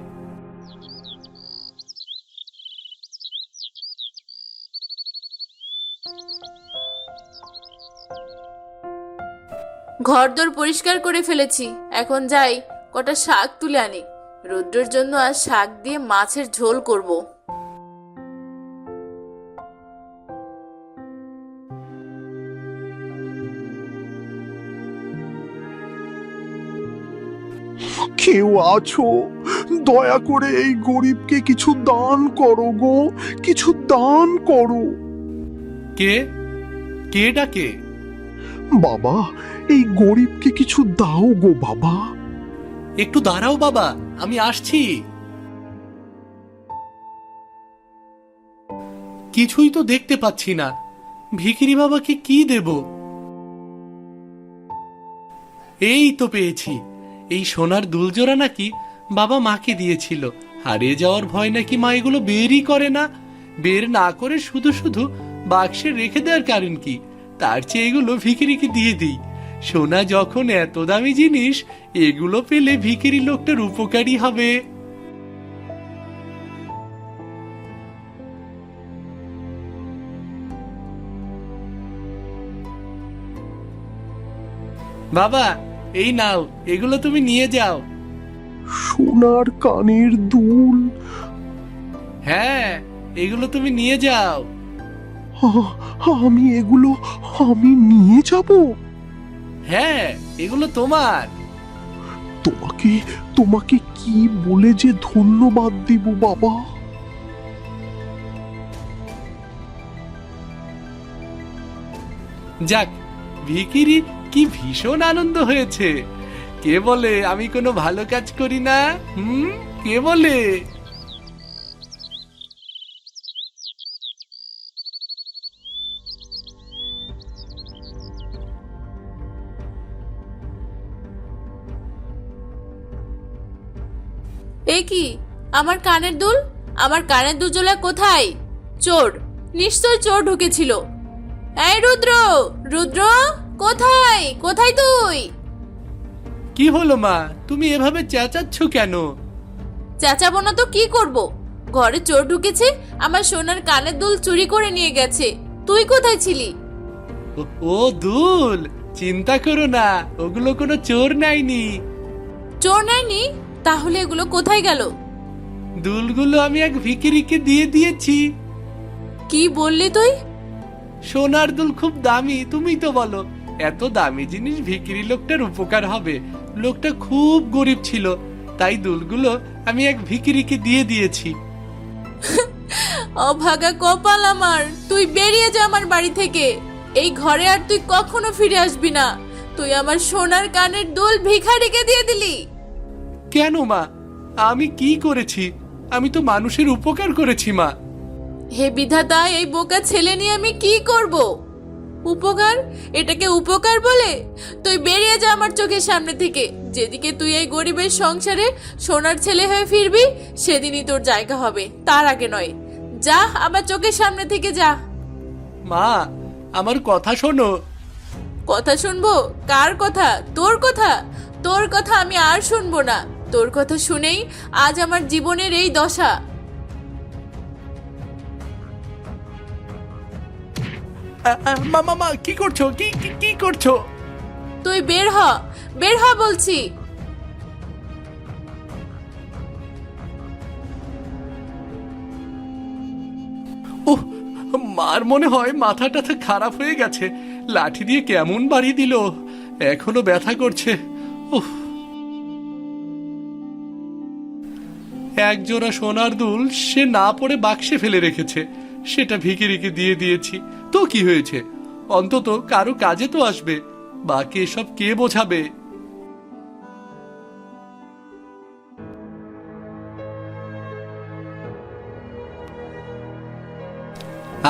ঘরদোর পরিষ্কার করে ফেলেছি, এখন যাই কটা শাক তুলে আনি। রুদ্রের জন্য আজ শাক দিয়ে মাছের ঝোল করব। কেউ আছো? দয়া করে এই গরিবকে কিছু দান করো গো, কিছু দান করো। কে কে ডাকে? বাবা, এই গরিবকে কিছু দাও গো বাবা। একটু দাঁড়াও বাবা, আমি আসছি। কিছুই তো দেখতে পাচ্ছি না, ভিখিরি বাবাকে কি দেব? এই তো পেয়েছি, এই সোনার দুলজোড়া নাকি বাবা মাকে দিয়েছিল। হারিয়ে যাওয়ার ভয় নাকি মা এগুলো বেরই করে না। বের না করে শুধু শুধু বাক্সে রেখে দেওয়ার কারণ কি? তার চেয়ে এগুলো ভিখিরিকে দিয়ে দিই। সোনা যখন এত দামি জিনিস, এগুলো পেলে ভিখিরি লোকটার উপকারী হবে। বাবা, এই নাও, এগুলো তুমি নিয়ে যাও। সোনার কানের দুল? হ্যাঁ, এগুলো তুমি নিয়ে যাও। আমি এগুলো আমি নিয়ে যাব? হ্যাঁ, এগুলো তোমার। তোমাকে তোমাকে কি বলে যে ধন্যবাদ দেব বাবা। যাক, ভিখিরি কি ভীষণ আনন্দ হয়েছে। কে বলে আমি কোনো ভালো কাজ করি না? কে বলে? এ কি, আমার কানের দুল, আমার কানের দুজোলা কোথায়? চোর, নিশ্চয় চোর ঢুকেছিল। এই রুদ্র, রুদ্র, কোথায় কোথায় তুই? কি হলো মা, তুমি এভাবে চেঁচাচ্ছ কেন? চেঁচাবো না তো কি করব? ঘরে চোর ঢুকেছে, আমার সোনার কানের দুল চুরি করে নিয়ে গেছে। তুই কোথায় ছিলি? ও দুল, চিন্তা করো না, ওগুলো কোনো চোর নাইনি। চোর নেয়নি? তাহলে এগুলো কোথায় গেল? দুলগুলো আমি এক ভিখিরিকে দিয়ে দিয়েছি। কি বললি তুই? সোনার দুল খুব দামি, তুমি তো বলো। এত দামি জিনিস ভিখিরি লোকটার উপকার হবে। লোকটা খুব গরিব ছিল, তাই দুলগুলো আমি এক ভিখিরিকে দিয়ে দিয়েছি। অভাগা কপাল আমার, তুই বেরিয়ে যা আমার বাড়ি থেকে। এই ঘরে আর তুই কখনো ফিরে আসবি না। তুই আমার সোনার কানের দুল ভিখারিকে দিয়ে দিলি। কেন মা, আমি কি করেছি? আমি তো মানুষের উপকার করেছি মা। হে বিধাতা, এই বোকা ছেলে নিয়ে আমি কি করব? উপকার? এটাকে উপকার বলে? তুই বেরিয়ে যা আমার চোখের সামনে থেকে। যেদিকে তুই এই গরিবের সংসারে সোনার ছেলে হয়ে ফিরবি, সেদিনই তোর জায়গা হবে, তার আগে নয়। যা, আমার চোখের সামনে থেকে যা। মা, আমার কথা শোনো। কথা শুনবো? কার কথা? তোর কথা? তোর কথা আমি আর শুনবো না। তোর কথা শুনেই আজ আমার জীবনের এই দশা। মা মা মা, কি করছো? কি কি কি করছো? তুই বের হ, বের হ বলছি। ওহ, মার মনে হয় মাথাটা খারাপ হয়ে গেছে। লাঠি দিয়ে কেমন বাড়ি দিল, এখনো ব্যথা করছে। উফ। এক জোড়া সোনার দুল সে না পড়ে বাক্সে ফেলে রেখেছে, সেটা ভিখিরিকে দিয়ে দিয়েছি। তো কি হয়েছে? অন্তত কারো কাজে তো আসবে। বাকি এসব কে বোঝাবে?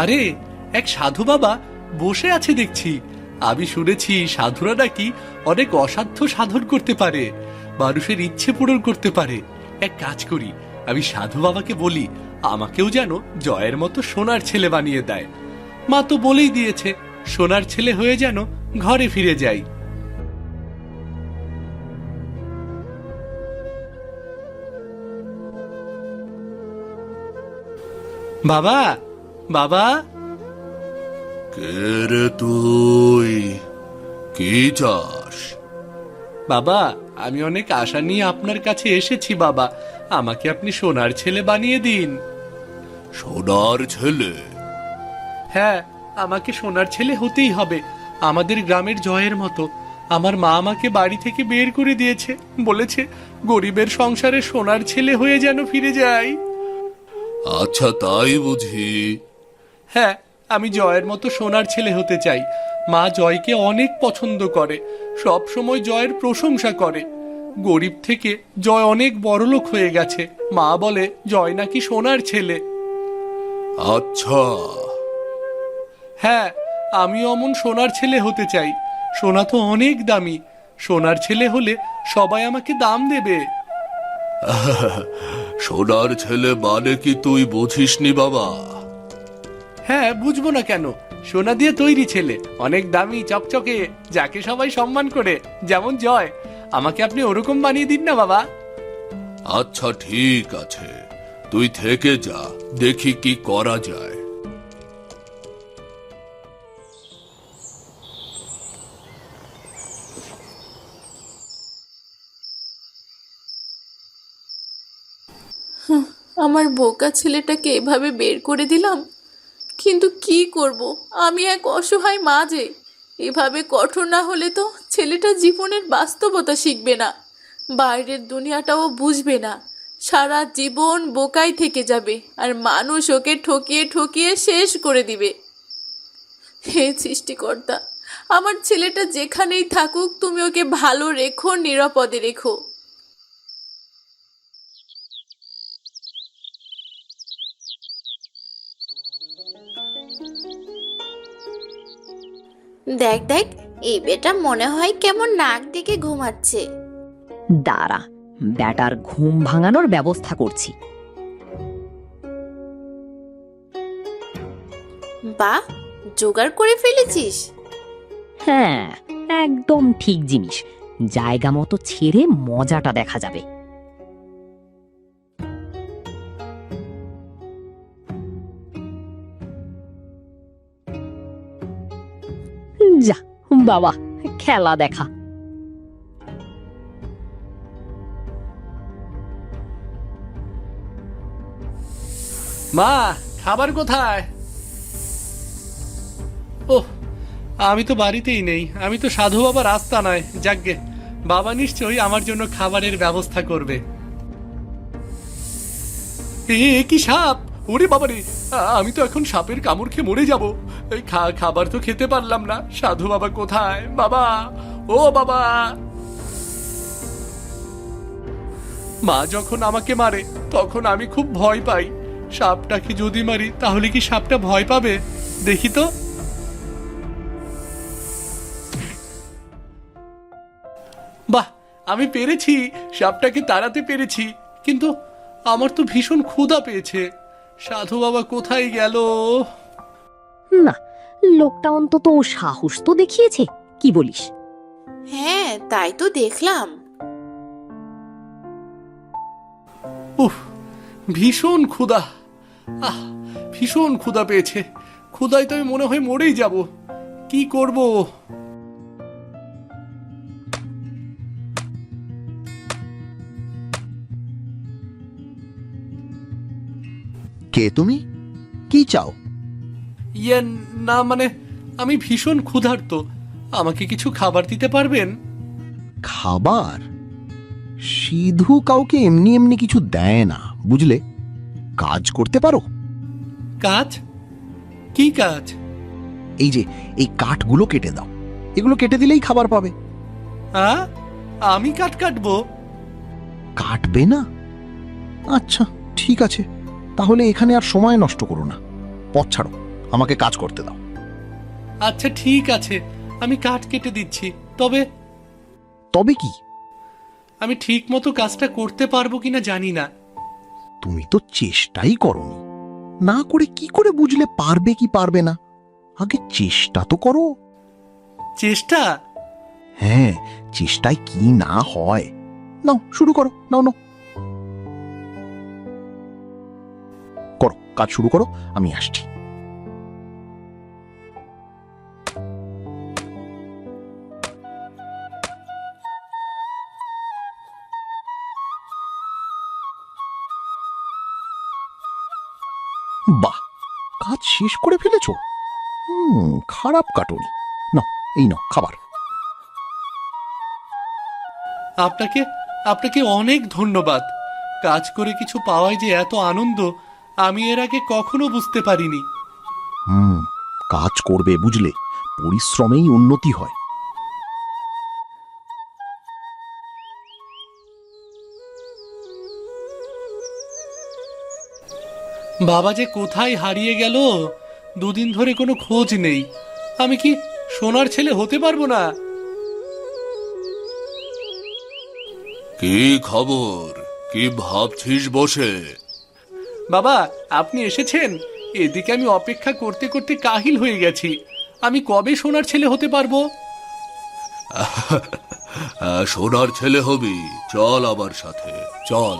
আরে, এক সাধু বাবা বসে আছে দেখছি। আমি শুনেছি সাধুরা নাকি অনেক অসাধ্য সাধন করতে পারে, মানুষের ইচ্ছে পূরণ করতে পারে। এক কাজ করি, আমি সাধু বাবাকে বলি আমাকেও যেন জয়ের মতো সোনার ছেলে বানিয়ে দেয়। মা তো বলেই দিয়েছে সোনার ছেলে হয়ে যেন ঘরে ফিরে যাই। বাবা, বাবা। কে রে তুই? কি চাস? বাবা, আমি অনেক আশা নিয়ে আপনার কাছে এসেছি বাবা। আমাকে আপনি সোনার ছেলে বানিয়ে দিন। সোনার ছেলে? হ্যাঁ, আমাকে সোনার ছেলে হতেই হবে, আমাদের গ্রামের জয়ের মতো। আমার মা আমাকে বাড়ি থেকে বের করে দিয়েছে, বলেছে গরিবের সংসারে সোনার ছেলে হয়ে যেন ফিরে যাই। আচ্ছা, তাই বুঝি? হ্যাঁ, আমি জয়ের মতো সোনার ছেলে হতে চাই। মা জয়কে অনেক পছন্দ করে, সব সময় জয়ের প্রশংসা করে। গরিব থেকে জয় অনেক বড়লোক হয়ে গেছে। মা বলে জয় নাকি সোনার ছেলে। আচ্ছা। হ্যাঁ, আমিও অমন সোনার ছেলে হতে চাই। সোনা তো অনেক দামি, সোনার ছেলে হলে সবাই আমাকে দাম দেবে। সোনার ছেলে মানে কি তুই বুঝিসনি বাবা? হ্যাঁ, বুঝবো না কেন? সোনা দিয়ে তৈরি ছেলে, অনেক দামি, চকচকে, যাকে সবাই সম্মান করে, যেমন জয়। আমাকে আপনি ওরকম বানিয়ে দিন না বাবা। আচ্ছা, ঠিক আছে, তুই থেকে যা, দেখি কি করা যায়। আমার বোকা ছেলেটাকে এভাবে বের করে দিলাম, কিন্তু কি করব? আমি এক অসহায় মা যে। এভাবে কঠোর না হলে তো ছেলেটা জীবনের বাস্তবতা শিখবে না, বাইরের দুনিয়াটাও বুঝবে না। সারা জীবন বোকাই থেকে যাবে, আর মানুষ ওকে ঠকিয়ে ঠকিয়ে শেষ করে দিবে। হে সৃষ্টিকর্তা, আমার ছেলেটা যেখানেই থাকুক তুমি ওকে ভালো রেখো, নিরাপদে রেখো। দেখ দেখ, এই বেটা মনে হয় কেমন নাক ডেকে ঘুমাচ্ছে। দাঁড়া, ব্যাটার ঘুম ভাঙানোর ব্যবস্থা করছি। বাহ, জোগাড় করে ফেলেছিস। হ্যাঁ, একদম ঠিক জিনিস। জায়গা মতো ছেড়ে মজাটা দেখা যাবে। যা বাবা, খেলা দেখা। মা, খাবার কোথায়? ওহ, আমি তো বাড়িতেই নেই। আমি তো সাধু বাবা রাস্তা নয়। যাকগে, বাবা নিশ্চয়ই আমার জন্য খাবারের ব্যবস্থা করবে। কি সাপ! ওরে বাবারে, আমি তো এখন সাপের কামড় খেয়ে মরে যাব। এই খাবার তো খেতে পারলাম না। সাধু বাবা কোথায়? বাবা, ও বাবা! মা যখন আমাকে মারে তখন আমি খুব ভয় পাই। সাপটাকে যদি মারি তাহলে কি সাপটা ভয় পাবে? দেখি তো। বাহ, আমি পেরেছি, সাপটাকে তাড়াতে পেরেছি। কিন্তু আমার তো ভীষণ ক্ষুধা পেয়েছে। সাধু বাবা কোথায় গেল? না, লোকটা অন্তত সাহস তো দেখিয়েছে, কি বলিস? হ্যাঁ, তাই তো দেখলাম। উফ, ভীষণ ক্ষুধা। ভীষণ ক্ষুধা পেয়েছে। ক্ষুধায় তো আমি মনে হয় মরেই যাব। কি করব? কে তুমি? কি চাও? ইয়ে, না মানে আমি ভীষণ ক্ষুধার্ত। আমাকে কিছু খাবার দিতে পারবেন? খাবার সিধু কাউকে এমনি এমনি কিছু দেয় না, বুঝলে। কাজ করতে পারো? কাজ? কি কাজ? এই যে এই কাঠগুলো কেটে দাও, এগুলো কেটে দিলেই খাবার পাবে। আমি কাঠ কাটবো? কাটবে না? আচ্ছা, ঠিক আছে, তাহলে এখানে আর সময় নষ্ট করো না, পথ ছাড়ো, আমাকে কাজ করতে দাও। আচ্ছা ঠিক আছে, আমি কাঠ কেটে দিচ্ছি। তবে তবে কি? আমি ঠিক মতো কাজটা করতে পারবো কিনা জানি না। তুমি তো চেষ্টাই করোনি, না করে কি করে বুঝলে পারবে কি পারবে না? আগে চেষ্টা তো করো। চেষ্টা? হ্যাঁ, চেষ্টায় কি না হয়। নাও শুরু করো, নাও নাও, করো, কাজ শুরু করো, আমি আসছি। বাহ, কাজ শেষ করে ফেলেছো। খারাপ কাটুনি। নাও, এই নাও খাবার। আপনাকে আপনাকে অনেক ধন্যবাদ। কাজ করে কিছু পাওয়ায় যে এত আনন্দ আমি এর আগে কখনো বুঝতে পারিনি। কাজ করবে, বুঝলে, পরিশ্রমেই উন্নতি হয়। বাবা যে কোথায় হারিয়ে গেল, দুদিন ধরে কোনো খোঁজ নেই। আমি কি সোনার ছেলে হতে পারবো না? কি খবর? কি ভাবছিস বসে? বাবা, আপনি এসেছেন? এদিকে আমি অপেক্ষা করতে করতে কাহিল হয়ে গেছি। আমি কবে সোনার ছেলে হতে পারবো? সোনার ছেলে হবি, চল আমার সাথে, চল।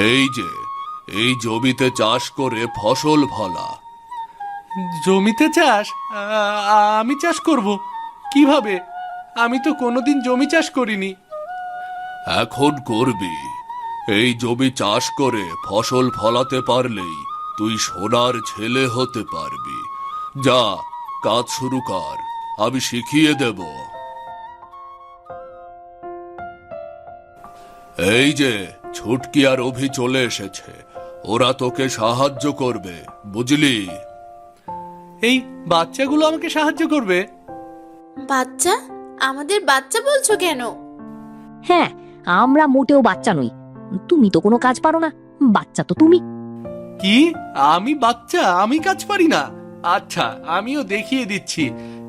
এই যে এই জমিতে চাষ করে ফসল ফলা। জমিতে চাষ? আমি চাষ করব কিভাবে? আমি তো কোনোদিন জমি চাষ করিনি। এখন করবি। এই জমি চাষ করে ফসল ফলাতে পারলেই তুই সোনার ছেলে হতে পারবি। যা, কাজ শুরু কর, আমি শিখিয়ে দেব। এই যে ছুটকি আর অভি চলে এসেছে, ওরা তোকে সাহায্য করবে, বুঝলি? এই বাচ্চাগুলো আমাকে সাহায্য করবে? বাচ্চা? আমাদের বাচ্চা বলছো কেন? হ্যাঁ, আমরা মোটেও বাচ্চা নই। তুমি তো কোনো কাজ পারো না, বাচ্চা তো তুমি। কি? আমি বাচ্চা? আমি কাজ পারি না? আচ্ছা, আমিও দেখিয়ে দিচ্ছি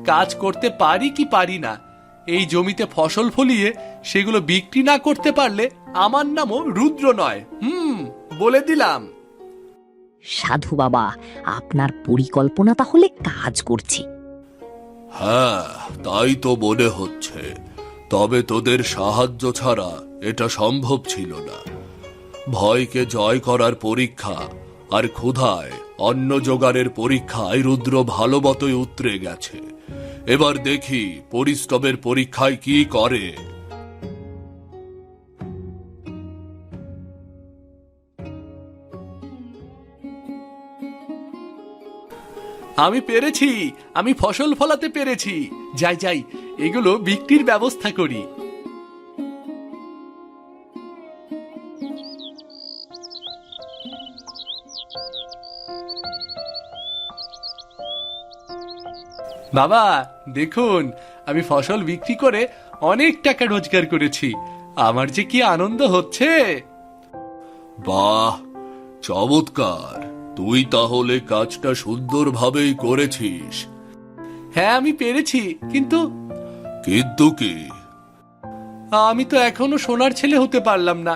কাজ করতে পারি কি পারি না। এই জমিতে ফসল ফলিয়ে সেগুলো বিক্রি না করতে পারলে আমার নামও রুদ্র নয়। বলে দিলাম। সাধু বাবা, আপনার পরিকল্পনা তাহলে কাজ করছে। হ্যাঁ, তাই তো মনে হচ্ছে। তবে তোদের সাহায্য ছাড়া এটা সম্ভব ছিল না। ভয়কে জয় করার পরীক্ষা আর ক্ষুধায় অন্ন জোগাড়ের পরীক্ষায় রুদ্র ভালো মতোই উতরে গেছে। এবার দেখি পরিশ্রমের পরীক্ষায় কি করে। আমি পেরেছি, আমি ফসল ফলাতে পেরেছি। যাই যাই, এগুলো বিক্রির ব্যবস্থা করি। বাবা দেখুন, আমি ফসল বিক্রি করে অনেক টাকা রোজগার করেছি। আমার যে কি আনন্দ হচ্ছে। বাহ, চমৎকার! তুই তাহলে কাজটা সুন্দরভাবেই করেছিস। হ্যাঁ আমি পেরেছি, কিন্তু কিন্তু কি? আমি তো এখনো সোনার ছেলে হতে পারলাম না।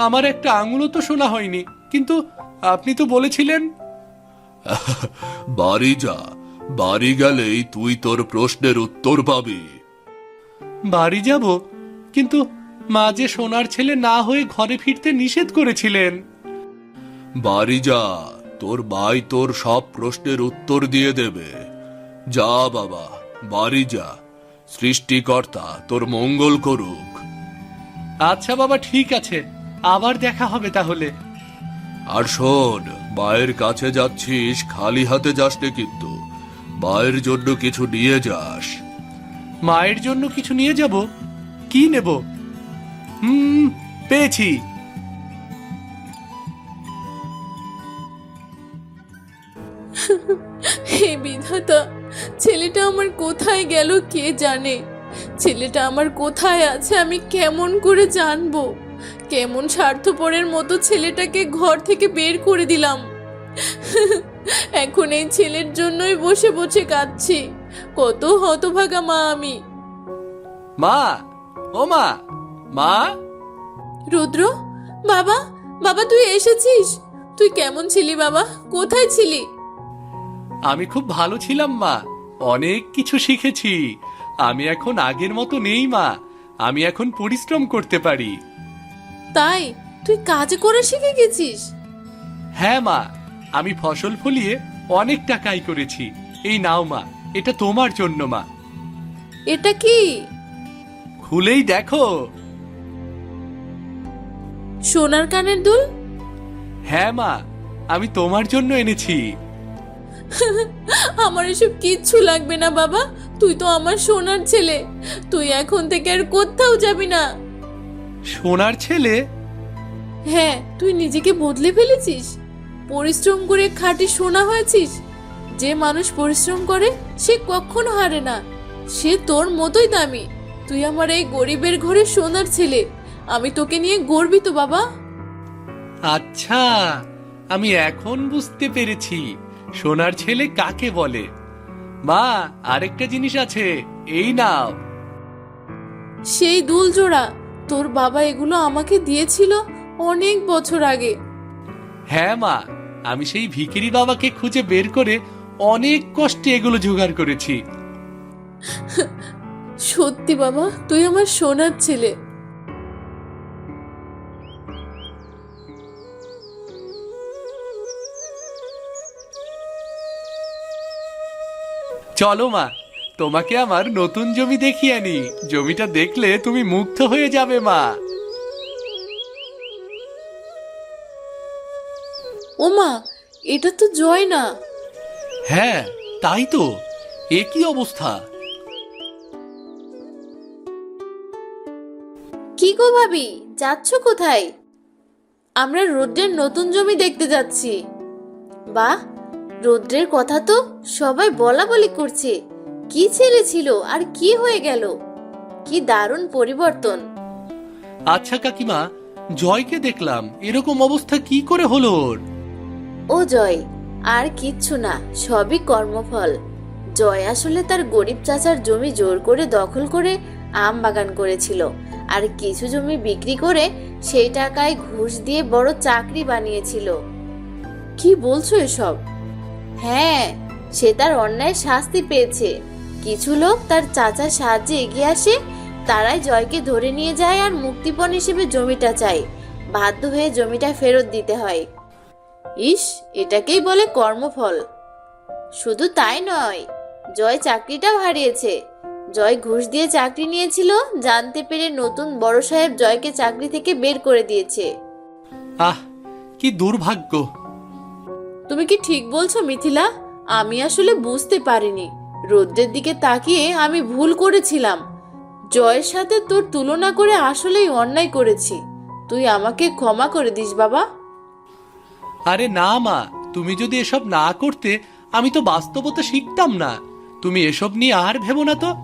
আমার একটা আঙুলও তো সোনা হয়নি। কিন্তু আপনি তো বলেছিলেন। বাড়ি যা, বাড়ি গেলেই তুই তোর প্রশ্নের উত্তর পাবি। বাড়ি যাব, কিন্তু মা যে সোনার ছেলে না হয়ে ঘরে ফিরতে নিষেধ করেছিলেন। বাড়ি যা, তোর মাই তোর সব প্রশ্নের উত্তর দিয়ে দেবে। যা বাবা, বাড়ি যা। সৃষ্টিকর্তা তোর মঙ্গল করুক। আচ্ছা বাবা, ঠিক আছে, আবার দেখা হবে তাহলে। আর শোন, মায়ের কাছে যাচ্ছিস, খালি হাতে যাস না কিন্তু। মায়ের জন্য কিছু নিয়ে যাস। মায়ের জন্য কিছু নিয়ে যাব? কি নেব? পেয়েছি। হে বিধাতা, ছেলেটা আমার কোথায় গেল কে জানে। ছেলেটা আমার কোথায় আছে আমি কেমন করে জানবো? কেমন স্বার্থপরের মতো ছেলেটাকে ঘর থেকে বের করে দিলাম। এখন এই ছেলের জন্যই বসে বসে কাঁদছি। কত হতভাগা মা আমি। মা, ও মা, মা। রুদ্র, বাবা, বাবা তুই এসেছিস? তুই কেমন ছিলি বাবা? কোথায় ছিলি? আমি খুব ভালো ছিলাম মা, অনেক কিছু শিখেছি। আমি এখন আগের মতো নেই মা, আমি এখন পরিশ্রম করতে পারি। তাই তুই কাজ করে শিখে গেছিস? হ্যাঁ মা, আমি ফসল ফলিয়ে অনেক টাকা আয় করেছি। এই নাও মা, এটা তোমার জন্য মা। এটা কি? খুলেই দেখো। সোনার কানের দুল? হ্যাঁ মা, আমি তোমার জন্য এনেছি। আমার এসব কিচ্ছু লাগবে না বাবা, তুই তো আমার সোনার ছেলে। তুই এখন থেকে আর কোথাও যাবি না। সোনার ছেলে? হ্যাঁ, তুই নিজেকে বদলে ফেলেছিস। পরিশ্রম করে খাঁটি সোনা হয়েছিস। যে মানুষ পরিশ্রম করে সে কখনো হারে না। সে তোর মতোই দামি। তুই আমার এই গরিবের ঘরে সোনার ছেলে। আমি তোকে নিয়ে গর্বিত বাবা। আচ্ছা, আমি এখন বুঝতে পেরেছি সোনার ছেলে কাকে বলে। মা, আরেকটা জিনিস আছে, এই নাও। সেই দুল জোড়া তোর বাবা এগুলো আমাকে দিয়েছিল অনেক বছর আগে। হ্যাঁ মা, আমি সেই ভিখিরি বাবাকে খুঁজে বের করে অনেক কষ্টে এগুলো জোগাড় করেছি। সত্যি বাবা, তুই আমার সোনার ছেলে। চলো মা, তোমাকে আমার নতুন জমি দেখিয়ে আনি। জমিটা দেখলে তুমি মুগ্ধ হয়ে যাবে মা। ও মা, এটা তো জয় না। হ্যাঁ তাই তো, এ কি অবস্থা? কি গো ভাবি, যাচ্ছ কোথায়? আমরা রুদ্রের নতুন জমি দেখতে যাচ্ছি। বাহ, রুদ্রের কথা তো সবাই বলা বলি করছে। কি ছেলে ছিল আর কি হয়ে গেল! কি দারুণ পরিবর্তন। আচ্ছা কাকিমা, জয়কে দেখলাম, এরকম অবস্থা কি করে হলো ওর? ও জয়, আর কিচ্ছু না, সবই কর্মফল। জয় আসলে তার গরিব চাচার জমি জোর করে দখল করে আম বাগান করেছিল, আর কিছু জমি বিক্রি করে সেই টাকায় ঘুষ দিয়ে বড় চাকরি বানিয়েছিল। কি বলছো এসব? হ্যাঁ, সে তার অন্যায় শাস্তি পেয়েছে। কিছু লোক তার চাচার সাহায্যে এগিয়ে আসে, তারাই জয়কে ধরে নিয়ে যায় আর মুক্তিপণ হিসেবে জমিটা চায়। বাধ্য হয়ে জমিটা ফেরত দিতে হয়। ইস, এটাকেই বলে কর্মফল। শুধু তাই নয়, জয় চাকরিটাও হারিয়েছে। জয় ঘুষ দিয়ে চাকরি নিয়েছিল, জানতে পেরে নতুন বড় সাহেব জয়কে চাকরি থেকে বের করে দিয়েছে। আহ, কি দুর্ভাগ্য। তুমি কি ঠিক বলছো মিথিলা? আমি আসলে বুঝতে পারিনি। রৌদ্রের দিকে তাকিয়ে আমি ভুল করেছিলাম। জয়ের সাথে তোর তুলনা করে আসলেই অন্যায় করেছি। তুই আমাকে ক্ষমা করে দিস বাবা। আরে না মা, তুমি যদি এসব না করতে আমি তো বাস্তবতা শিখতাম না। তুমি এসব নিয়ে আর ভেবো না তো।